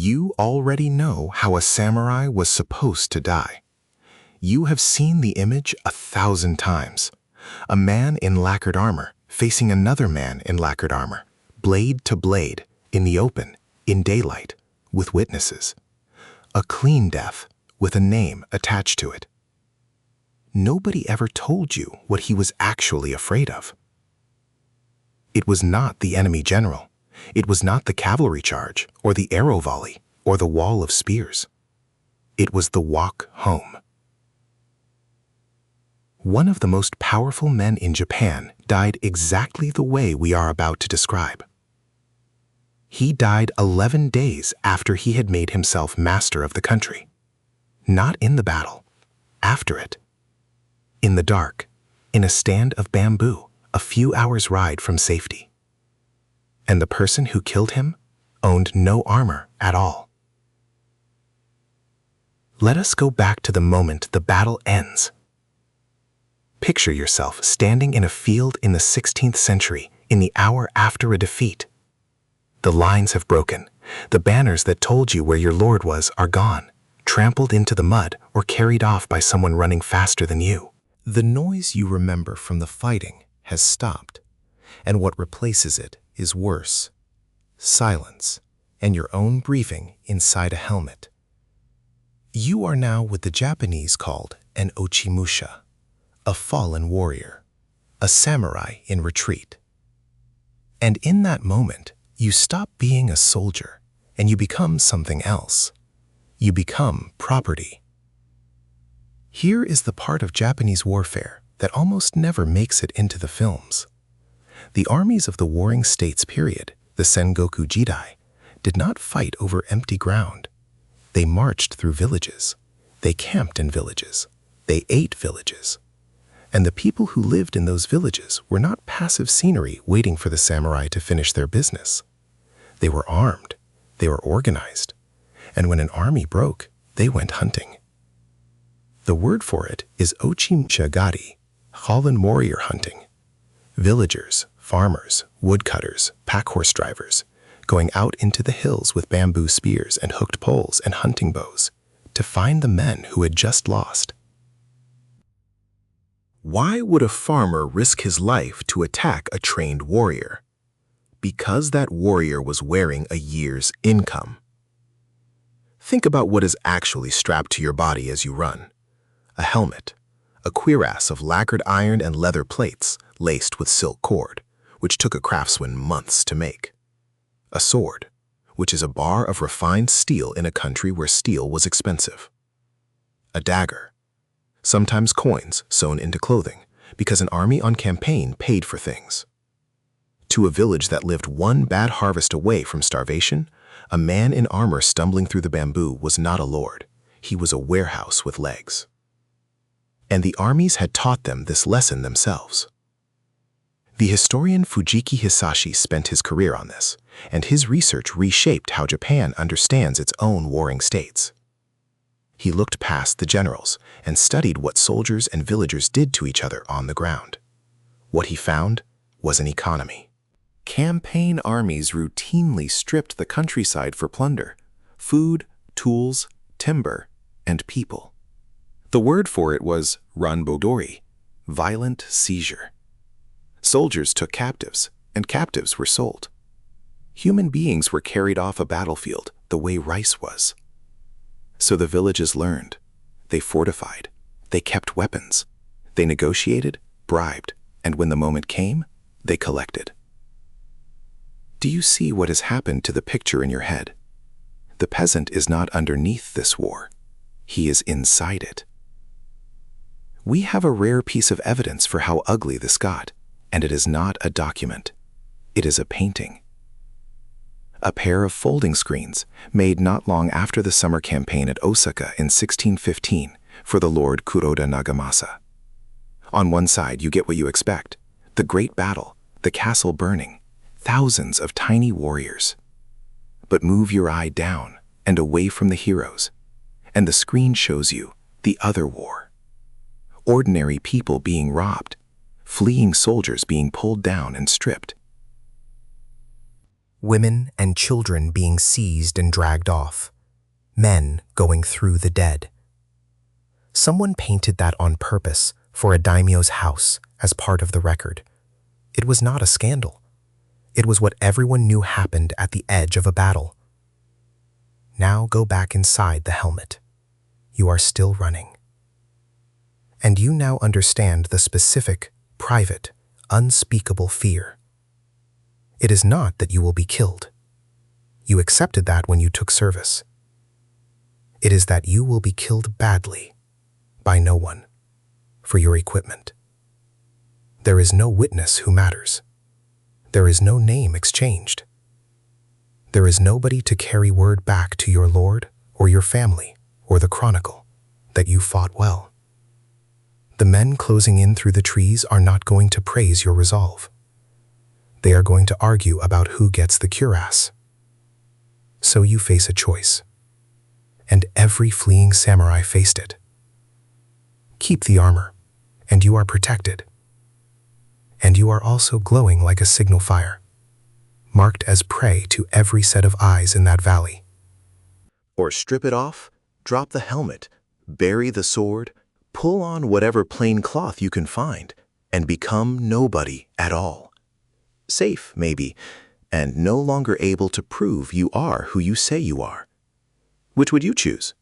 You already know how a samurai was supposed to die. You have seen the image 1,000 times. A man in lacquered armor facing another man in lacquered armor, blade to blade, in the open, in daylight, with witnesses. A clean death with a name attached to it. Nobody ever told you what he was actually afraid of. It was not the enemy general. It was not the cavalry charge, or the arrow volley, or the wall of spears. It was the walk home. One of the most powerful men in Japan died exactly the way we are about to describe. He died 11 days after he had made himself master of the country. Not in the battle, after it. In the dark, in a stand of bamboo, a few hours' ride from safety. And the person who killed him owned no armor at all. Let us go back to the moment the battle ends. Picture yourself standing in a field in the 16th century in the hour after a defeat. The lines have broken. The banners that told you where your lord was are gone, trampled into the mud or carried off by someone running faster than you. The noise you remember from the fighting has stopped, and what replaces it is worse. Silence, and your own breathing inside a helmet. You are now what the Japanese called an ochimusha, a fallen warrior, a samurai in retreat. And in that moment, you stop being a soldier and you become something else. You become property. Here is the part of Japanese warfare that almost never makes it into the films. The armies of the Warring States period, the Sengoku Jidai, did not fight over empty ground. They marched through villages. They camped in villages. They ate villages. And the people who lived in those villages were not passive scenery waiting for the samurai to finish their business. They were armed. They were organized. And when an army broke, they went hunting. The word for it is ochimusha-gari, fallen warrior hunting. Villagers, farmers, woodcutters, pack-horse drivers, going out into the hills with bamboo spears and hooked poles and hunting bows to find the men who had just lost. Why would a farmer risk his life to attack a trained warrior? Because that warrior was wearing a year's income. Think about what is actually strapped to your body as you run. A helmet, a cuirass of lacquered iron and leather plates laced with silk cord, which took a craftsman months to make. A sword, which is a bar of refined steel in a country where steel was expensive. A dagger, sometimes coins sewn into clothing, because an army on campaign paid for things. To a village that lived one bad harvest away from starvation, a man in armor stumbling through the bamboo was not a lord. He was a warehouse with legs. And the armies had taught them this lesson themselves. The historian Fujiki Hisashi spent his career on this, and his research reshaped how Japan understands its own warring states. He looked past the generals and studied what soldiers and villagers did to each other on the ground. What he found was an economy. Campaign armies routinely stripped the countryside for plunder, food, tools, timber, and people. The word for it was ranbodori, violent seizure. Soldiers took captives, and captives were sold. Human beings were carried off a battlefield the way rice was. So the villages learned. They fortified. They kept weapons. They negotiated, bribed, and when the moment came, they collected. Do you see what has happened to the picture in your head? The peasant is not underneath this war. He is inside it. We have a rare piece of evidence for how ugly this got, and it is not a document. It is a painting. A pair of folding screens made not long after the summer campaign at Osaka in 1615 for the Lord Kuroda Nagamasa. On one side, you get what you expect: the great battle, the castle burning, thousands of tiny warriors. But move your eye down and away from the heroes, and the screen shows you the other war. Ordinary people being robbed, fleeing soldiers being pulled down and stripped. women and children being seized and dragged off, men going through the dead. Someone painted that on purpose for a daimyo's house as part of the record. It was not a scandal. It was what everyone knew happened at the edge of a battle. Now go back inside the helmet. You are still running. And you now understand the specific, private, unspeakable fear. It is not that you will be killed. You accepted that when you took service. It is that you will be killed badly, by no one, for your equipment. There is no witness who matters. There is no name exchanged. There is nobody to carry word back to your lord or your family or the chronicle that you fought well. The men closing in through the trees are not going to praise your resolve. They are going to argue about who gets the cuirass. So you face a choice. And every fleeing samurai faced it. Keep the armor, and you are protected. And you are also glowing like a signal fire, marked as prey to every set of eyes in that valley. Or strip it off, drop the helmet, bury the sword, pull on whatever plain cloth you can find, and become nobody at all. Safe, maybe, and no longer able to prove you are who you say you are. Which would you choose?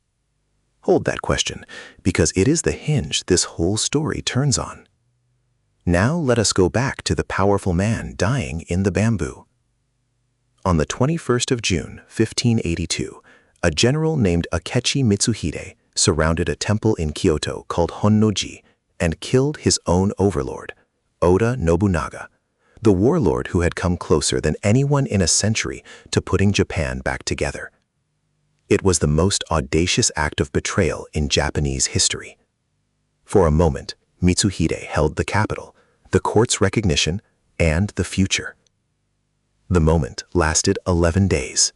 Hold that question, because it is the hinge this whole story turns on. Now let us go back to the powerful man dying in the bamboo. On the 21st of June, 1582, a general named Akechi Mitsuhide surrounded a temple in Kyoto called Honno-ji and killed his own overlord, Oda Nobunaga, the warlord who had come closer than anyone in a century to putting Japan back together. It was the most audacious act of betrayal in Japanese history. For a moment, Mitsuhide held the capital, the court's recognition, and the future. The moment lasted 11 days.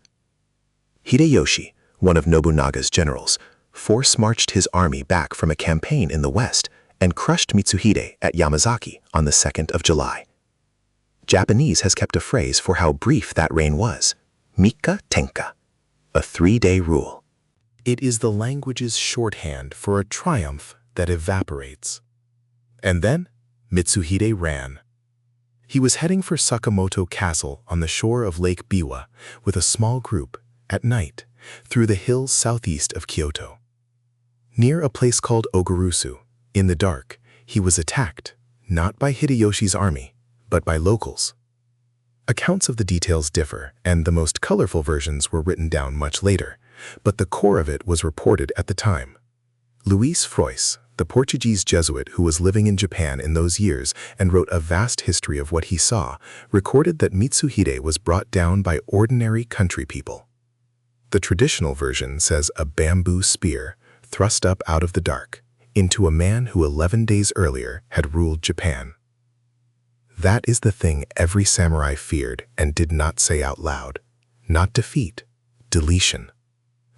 Hideyoshi, one of Nobunaga's generals, force-marched his army back from a campaign in the west and crushed Mitsuhide at Yamazaki on the 2nd of July. Japanese has kept a phrase for how brief that reign was, Mika Tenka, a 3-day rule. It is the language's shorthand for a triumph that evaporates. And then, Mitsuhide ran. He was heading for Sakamoto Castle on the shore of Lake Biwa with a small group, at night, through the hills southeast of Kyoto. Near a place called Ogarusu, in the dark, he was attacked, not by Hideyoshi's army, but by locals. Accounts of the details differ, and the most colorful versions were written down much later, but the core of it was reported at the time. Luis Frois, the Portuguese Jesuit who was living in Japan in those years and wrote a vast history of what he saw, recorded that Mitsuhide was brought down by ordinary country people. The traditional version says a bamboo spear thrust up out of the dark into a man who 11 days earlier had ruled Japan. That is the thing every samurai feared and did not say out loud. Not defeat, deletion.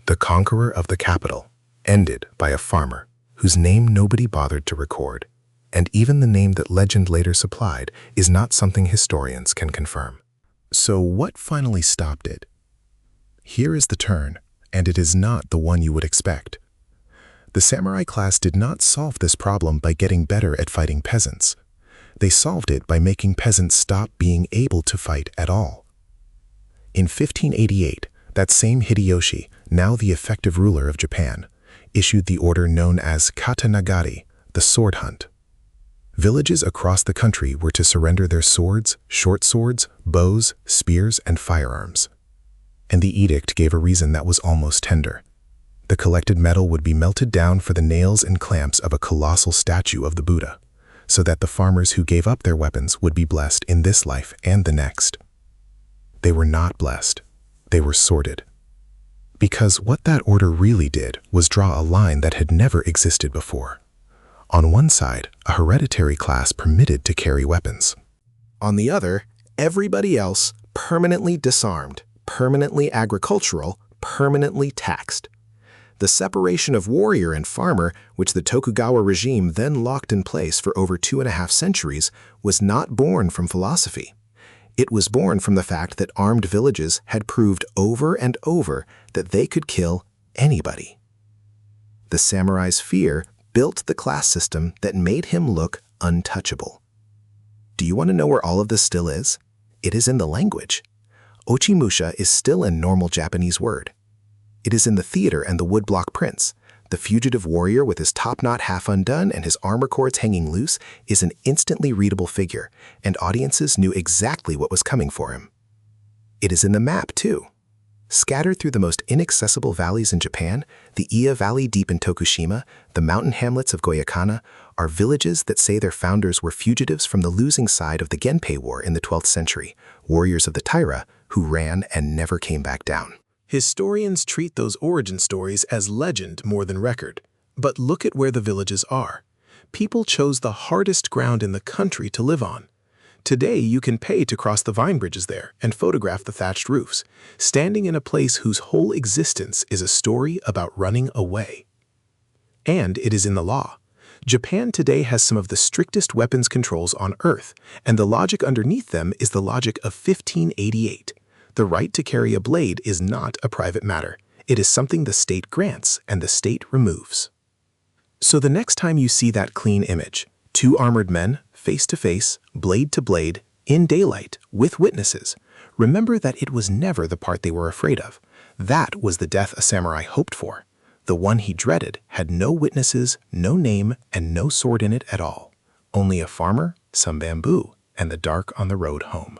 The conqueror of the capital, ended by a farmer whose name nobody bothered to record, and even the name that legend later supplied is not something historians can confirm. So what finally stopped it? Here is the turn, and it is not the one you would expect. The samurai class did not solve this problem by getting better at fighting peasants. They solved it by making peasants stop being able to fight at all. In 1588, that same Hideyoshi, now the effective ruler of Japan, issued the order known as katanagari, the sword hunt. Villages across the country were to surrender their swords, short swords, bows, spears, and firearms. And the edict gave a reason that was almost tender. The collected metal would be melted down for the nails and clamps of a colossal statue of the Buddha, so that the farmers who gave up their weapons would be blessed in this life and the next. They were not blessed. They were sorted. Because what that order really did was draw a line that had never existed before. On one side, a hereditary class permitted to carry weapons. On the other, everybody else permanently disarmed, permanently agricultural, permanently taxed. The separation of warrior and farmer, which the Tokugawa regime then locked in place for over 2.5 centuries, was not born from philosophy. It was born from the fact that armed villages had proved over and over that they could kill anybody. The samurai's fear built the class system that made him look untouchable. Do you want to know where all of this still is? It is in the language. Ochimusha is still a normal Japanese word. It is in the theater and the woodblock prints. The fugitive warrior with his top knot half undone and his armor cords hanging loose is an instantly readable figure, and audiences knew exactly what was coming for him. It is in the map, too. Scattered through the most inaccessible valleys in Japan, the Iya Valley deep in Tokushima, the mountain hamlets of Goyakana, are villages that say their founders were fugitives from the losing side of the Genpei War in the 12th century, warriors of the Taira who ran and never came back down. Historians treat those origin stories as legend more than record. But look at where the villages are. People chose the hardest ground in the country to live on. Today, you can pay to cross the vine bridges there and photograph the thatched roofs, standing in a place whose whole existence is a story about running away. And it is in the law. Japan today has some of the strictest weapons controls on Earth, and the logic underneath them is the logic of 1588. The right to carry a blade is not a private matter. It is something the state grants and the state removes. So the next time you see that clean image, two armored men, face to face, blade to blade, in daylight, with witnesses, remember that it was never the part they were afraid of. That was the death a samurai hoped for. The one he dreaded had no witnesses, no name, and no sword in it at all. Only a farmer, some bamboo, and the dark on the road home.